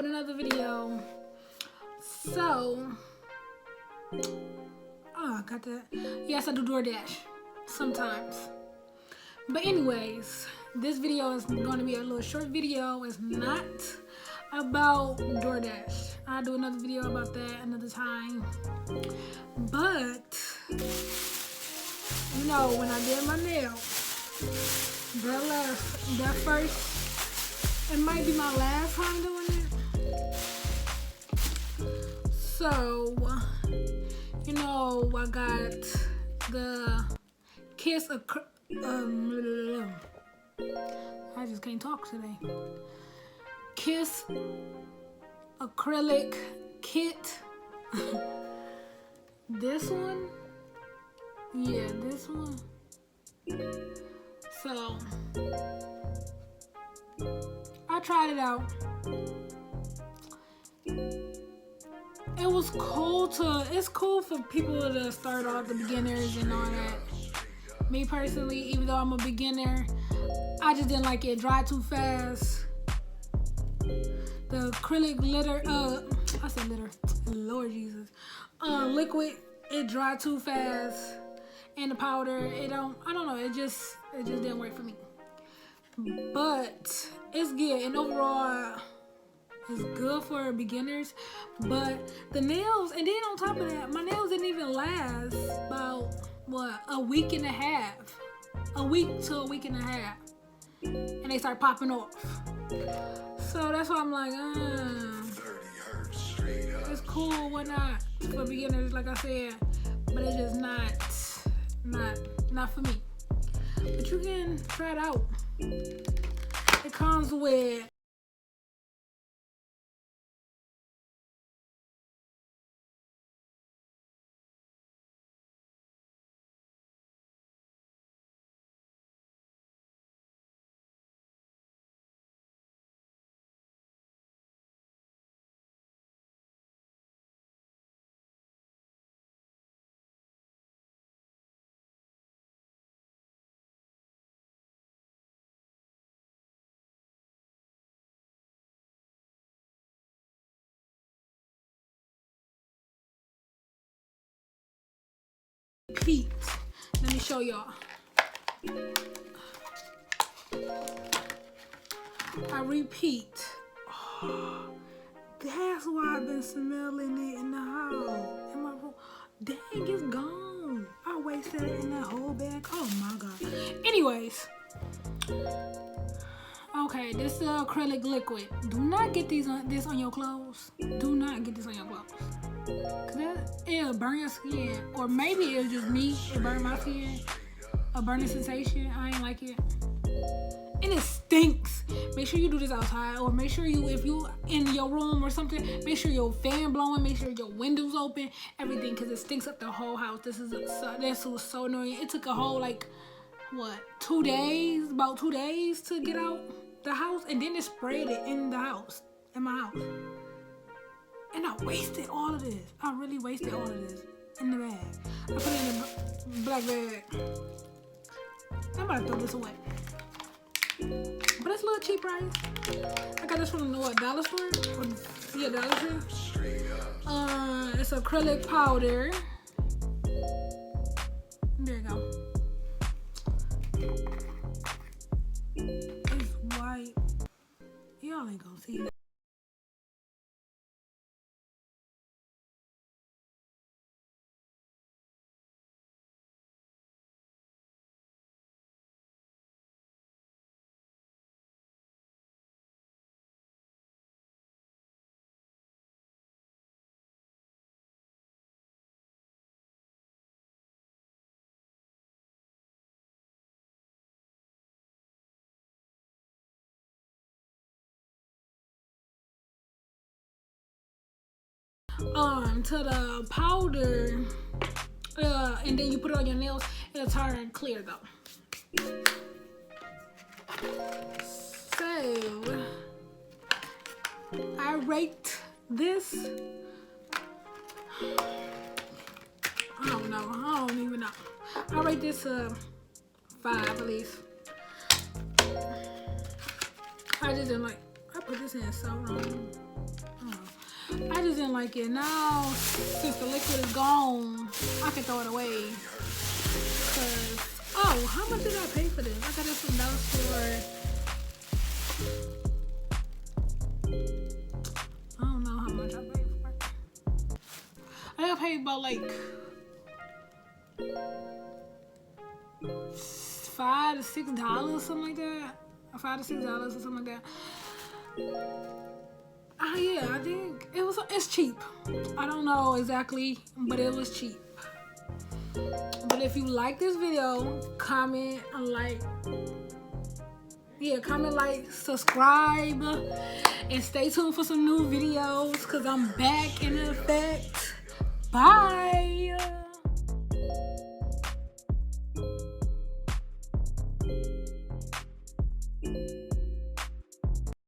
with another video. So, I got that. Yes, I do DoorDash sometimes. But anyways, this video is going to be a little short video. It's not about DoorDash. I'll do another video about that another time. But, you know, when I did my nails, that first, it might be my last time doing it. So, you know, I got the Kiss I just can't talk today. Kiss acrylic kit. This one? Yeah, this one. So, I tried it out. It was cool it's cool for people to start off, the beginners and all that. Me personally, even though I'm a beginner, I just didn't like it dry too fast. The acrylic glitter, I said glitter, Lord Jesus. Liquid, it dried too fast. And the powder, I don't know, it just didn't work for me. But it's good, and overall, it's good for beginners. But the nails, and then on top of that, my nails didn't even last about, a week and a half. A week to a week and a half. And they start popping off. So that's why I'm like, it's cool, whatnot, for beginners, like I said. But it's just not for me. But you can try it out. It comes with repeat. Let me show y'all. I repeat. Oh, that's why I've been smelling it in the house. In my room. Dang, it's gone. I wasted it in that whole bag. Oh my god. Anyways. Okay, this is the acrylic liquid. Do not get this on your clothes. Do not get this on your clothes. Cause it'll burn your skin. Or maybe it was just me. It burned my skin. A burning sensation. I ain't like it. And it stinks. Make sure you do this outside. Or make sure if you in your room or something, make sure your fan blowing. Make sure your windows open. Everything. Because it stinks up the whole house. This was so annoying. It took a whole, 2 days? About 2 days to get out the house. And then it sprayed it in the house. In my house. And I wasted all of this. I really wasted all of this in the bag. I put it in a black bag. I'm about to throw this away. But it's a little cheap price. I got this from the dollar store? Yeah, Dollar Tree. It's acrylic powder. There you go. It's white. Y'all ain't gonna see that. To the powder, and then you put it on your nails, it'll turn clear though. So I rate this, I don't even know. I rate this 5 at least. I just didn't I put this in so wrong. didn't like it. Now, since the liquid is gone, I can throw it away. Cause, oh, how much did I pay for this? I got this from Dollar Store. I don't know how much I paid for it. I think I paid about like $5 to $6, something like that. $5 to $6 or something like that. Yeah, I think it's cheap. I don't know exactly, but it was cheap. But if you like this video, comment and like. Yeah, comment, like, subscribe, and stay tuned for some new videos, because I'm back in effect. Bye.